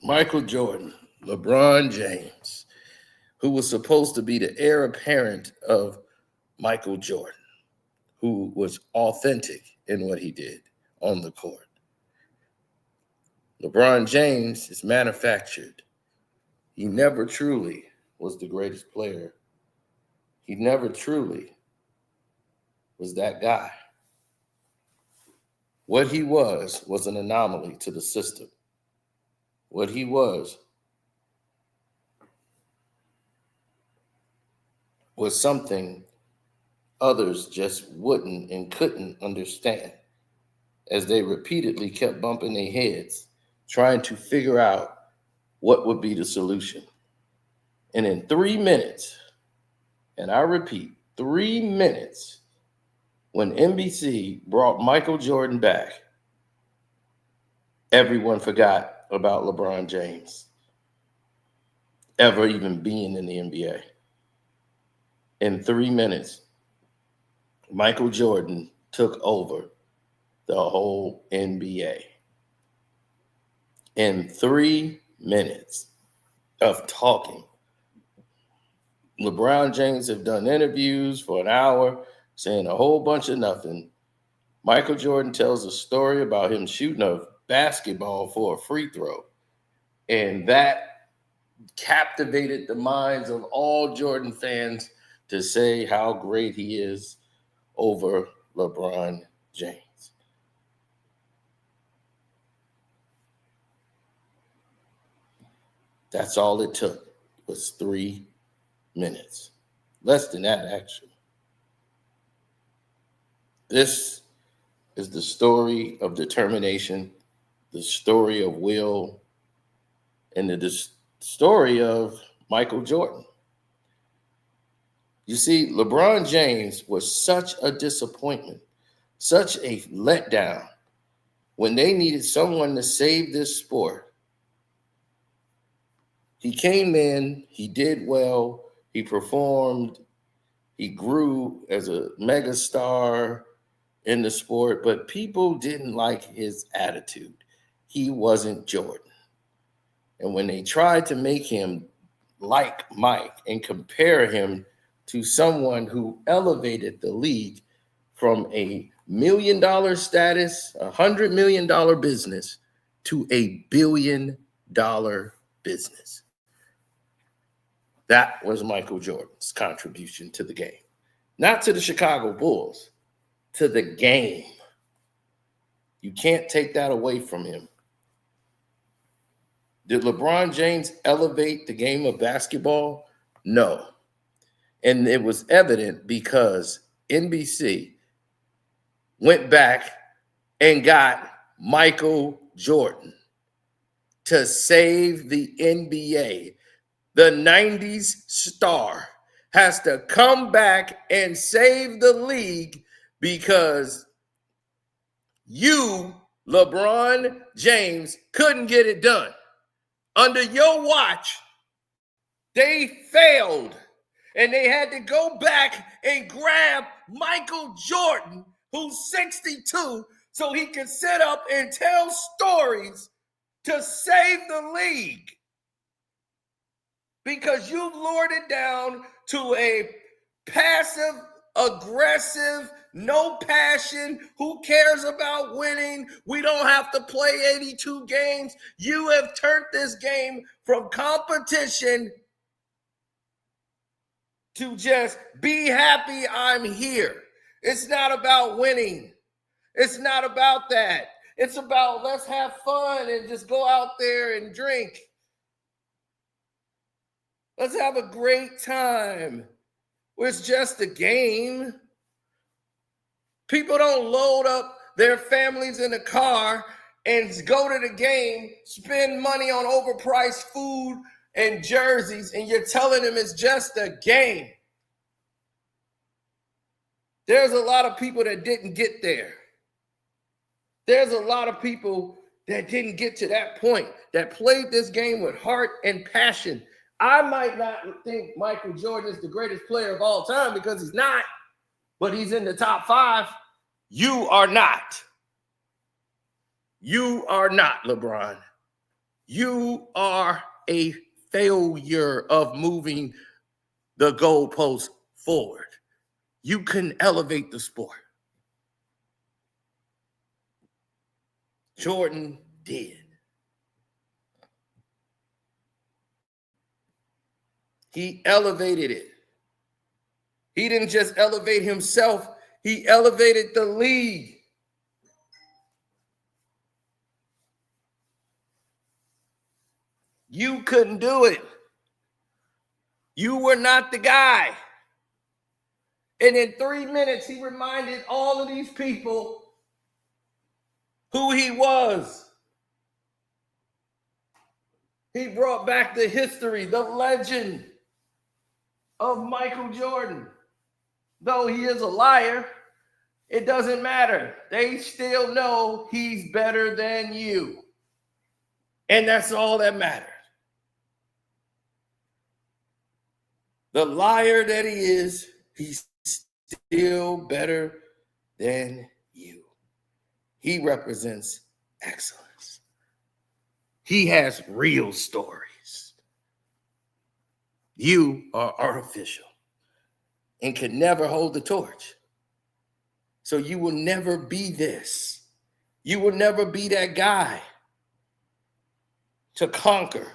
Michael Jordan, LeBron James, who was supposed to be the heir apparent of Michael Jordan, who was authentic in what he did on the court. LeBron James is manufactured. He never truly was the greatest player. He never truly was that guy. What he was an anomaly to the system. What he was something others just wouldn't and couldn't understand, as they repeatedly kept bumping their heads, trying to figure out what would be the solution. And in 3 minutes, and I repeat, 3 minutes, when NBC brought Michael Jordan back, everyone forgot about LeBron James ever even being in the NBA. In 3 minutes, Michael Jordan took over the whole NBA. In 3 minutes of talking, LeBron James have done interviews for an hour saying a whole bunch of nothing. Michael Jordan tells a story about him shooting a basketball for a free throw. And that captivated the minds of all Jordan fans to say how great he is over LeBron James. That's all it took, was 3 minutes. Less than that, actually. This is the story of determination, the story of will, and the story of Michael Jordan. You see, LeBron James was such a disappointment, such a letdown when they needed someone to save this sport. He came in, he did well, he performed, he grew as a megastar in the sport, but people didn't like his attitude. He wasn't Jordan. And when they tried to make him like Mike and compare him to someone who elevated the league from a $1 million status, $100 million business, to a $1 billion business. That was Michael Jordan's contribution to the game. Not to the Chicago Bulls, to the game. You can't take that away from him. Did LeBron James elevate the game of basketball? No. And it was evident because NBC went back and got Michael Jordan to save the NBA. The 90s star has to come back and save the league because you, LeBron James, couldn't get it done. Under your watch, they failed. And they had to go back and grab Michael Jordan, who's 62, so he could sit up and tell stories to save the league. Because you've lured it down to a passive, aggressive, no passion, who cares about winning? We don't have to play 82 games. You have turned this game from competition to just be happy I'm here. It's not about winning. It's not about that. It's about let's have fun and just go out there and drink. Let's have a great time. It's just a game. People don't load up their families in a car and go to the game, spend money on overpriced food and jerseys, and you're telling them it's just a game. There's a lot of people that didn't get there. There's a lot of people that didn't get to that point, that played this game with heart and passion. I might not think Michael Jordan is the greatest player of all time because he's not, but he's in the top 5. You are not. You are not, LeBron. You are a failure of moving the goalpost forward. You can elevate the sport. Jordan did. He elevated it. He didn't just elevate himself, he elevated the league. You couldn't do it. You were not the guy. And in 3 minutes, he reminded all of these people who he was. He brought back the history, the legend of Michael Jordan. Though he is a liar, it doesn't matter. They still know he's better than you. And that's all that matters. The liar that he is, he's still better than you. He represents excellence. He has real stories. You are artificial and can never hold the torch. So you will never be this. You will never be that guy to conquer.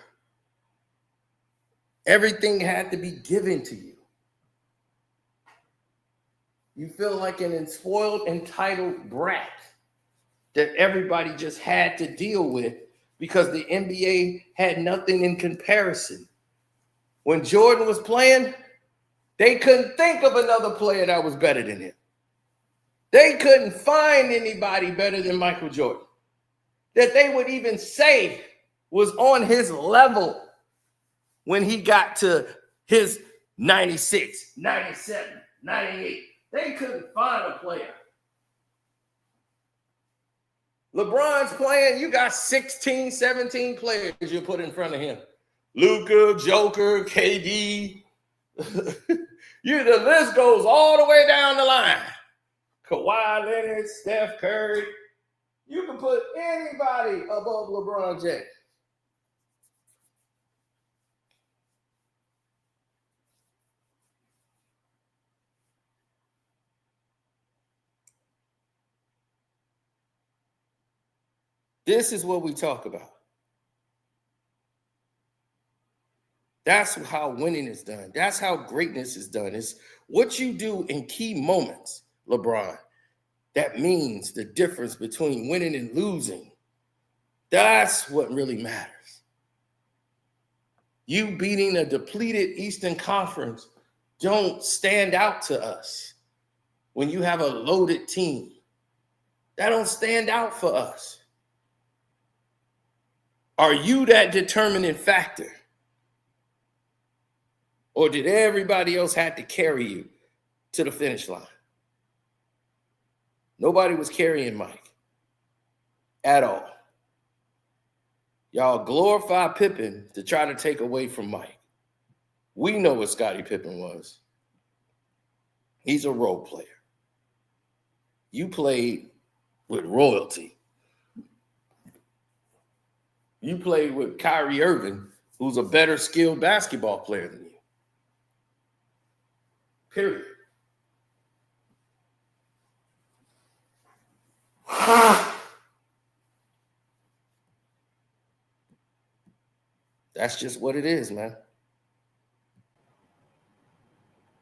Everything had to be given to you. You feel like an spoiled, entitled brat that everybody just had to deal with because the NBA had nothing in comparison. When Jordan was playing, they couldn't think of another player that was better than him. They couldn't find anybody better than Michael Jordan that they would even say was on his level when he got to his 96, 97, 98. They couldn't find a player. LeBron's playing, you got 16, 17 players you put in front of him. Luka, Joker, KD. The list goes all the way down the line. Kawhi Leonard, Steph Curry. You can put anybody above LeBron James. This is what we talk about. That's how winning is done. That's how greatness is done. It's what you do in key moments, LeBron. That means the difference between winning and losing. That's what really matters. You beating a depleted Eastern Conference don't stand out to us when you have a loaded team. That don't stand out for us. Are you that determining factor? Or did everybody else have to carry you to the finish line? Nobody was carrying Mike at all. Y'all glorify Pippen to try to take away from Mike. We know what Scottie Pippen was. He's a role player. You played with royalty. You played with Kyrie Irving, who's a better skilled basketball player than you. Period. That's just what it is, man.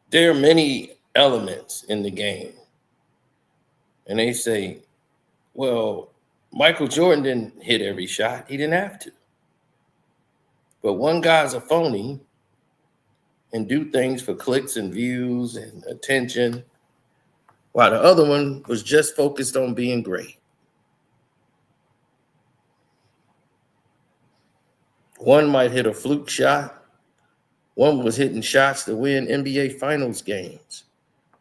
There are many elements in the game. And they say, well, Michael Jordan didn't hit every shot. He didn't have to. But one guy's a phony and do things for clicks and views and attention, while the other one was just focused on being great. One might hit a fluke shot. One was hitting shots to win NBA Finals games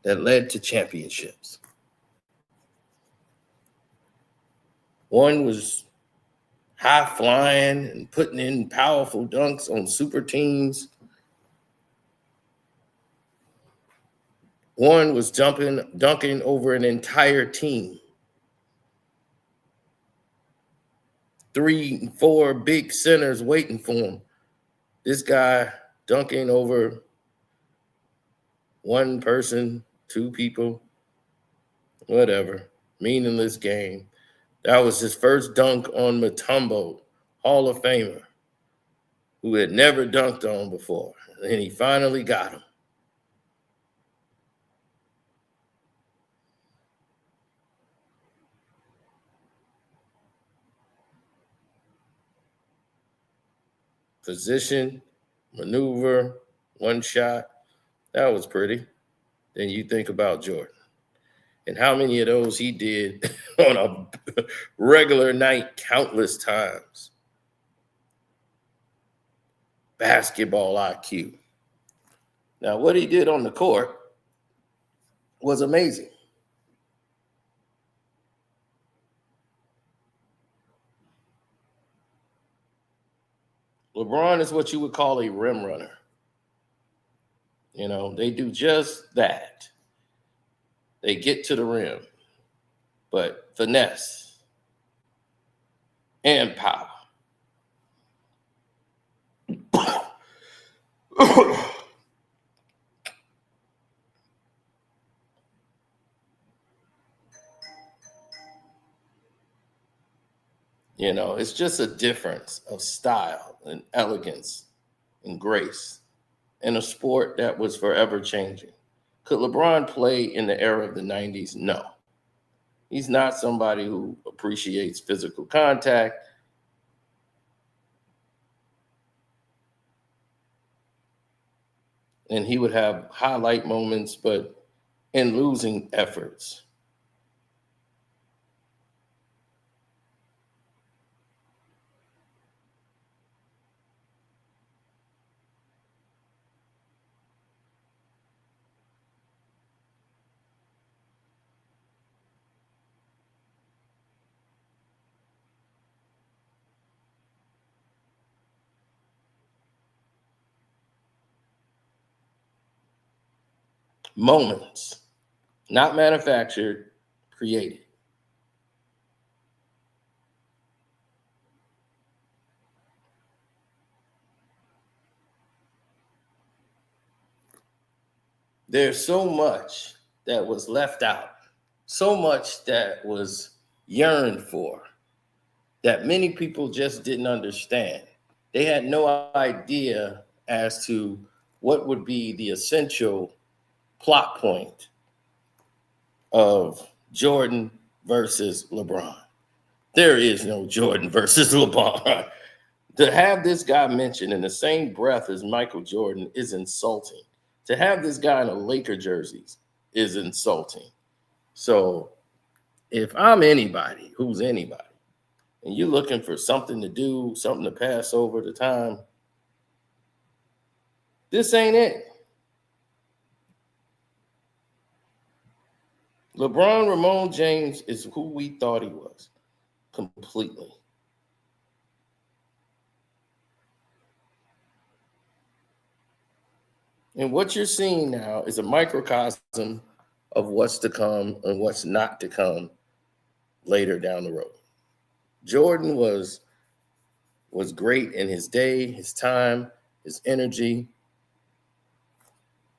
that led to championships. One was high flying and putting in powerful dunks on super teams. One was dunking over an entire team. 3, 4 big centers waiting for him. This guy dunking over one person, 2 people, whatever. Meaningless game. That was his first dunk on Mutombo, Hall of Famer, who had never dunked on before. And he finally got him. Position, maneuver, one shot. That was pretty. Then you think about Jordan and how many of those he did on a regular night countless times. Basketball IQ. Now, what he did on the court was amazing. LeBron is what you would call a rim runner. You know, they do just that. They get to the rim, but finesse and power. You know, it's just a difference of style and elegance and grace in a sport that was forever changing. Could LeBron play in the era of the 90s? No. He's not somebody who appreciates physical contact. And he would have highlight moments, but in losing efforts. Moments, not manufactured, created. There's so much that was left out, so much that was yearned for, that many people just didn't understand. They had no idea as to what would be the essential plot point of Jordan versus LeBron. There is no Jordan versus LeBron. To have this guy mentioned in the same breath as Michael Jordan is insulting. To have this guy in a Laker jerseys is insulting. So if I'm anybody who's anybody, and you're looking for something to do, something to pass over the time, this ain't it. LeBron Ramon James is who we thought he was, completely. And what you're seeing now is a microcosm of what's to come and what's not to come later down the road. Jordan was great in his day, his time, his energy.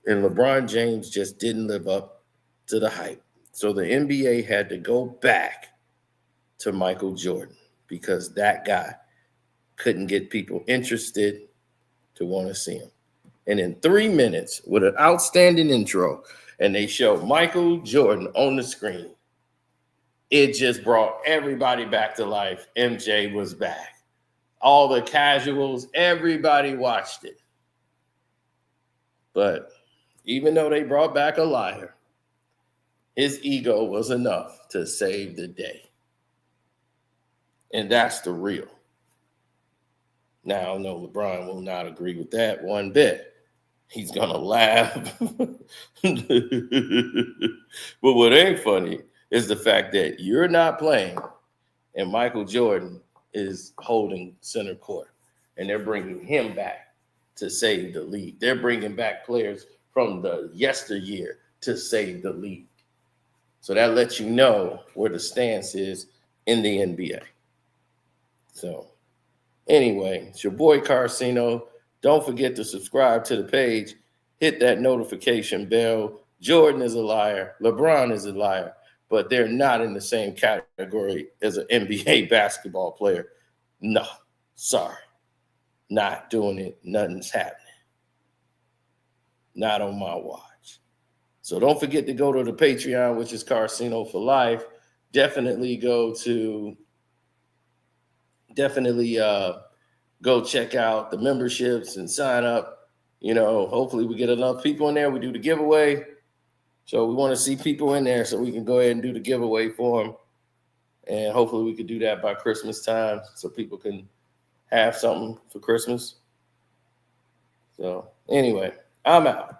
And LeBron James just didn't live up to the hype. So the NBA had to go back to Michael Jordan because that guy couldn't get people interested to want to see him. And in 3 minutes, with an outstanding intro, and they show Michael Jordan on the screen, it just brought everybody back to life. MJ was back. All the casuals, everybody watched it. But even though they brought back a liar, his ego was enough to save the day. And that's the real. Now, I know LeBron will not agree with that one bit. He's going to laugh. But what ain't funny is the fact that you're not playing and Michael Jordan is holding center court. And they're bringing him back to save the league. They're bringing back players from the yesteryear to save the league. So that lets you know where the stance is in the NBA. So anyway, it's your boy Carcino. Don't forget to subscribe to the page. Hit that notification bell. Jordan is a liar. LeBron is a liar. But they're not in the same category as an NBA basketball player. No, sorry. Not doing it. Nothing's happening. Not on my watch. So don't forget to go to the Patreon, which is Carcino for Life. Definitely go check out the memberships and sign up. Hopefully we get enough people in there. We do the giveaway. So we want to see people in there so we can go ahead and do the giveaway for them. And hopefully we could do that by Christmas time so people can have something for Christmas. So anyway, I'm out.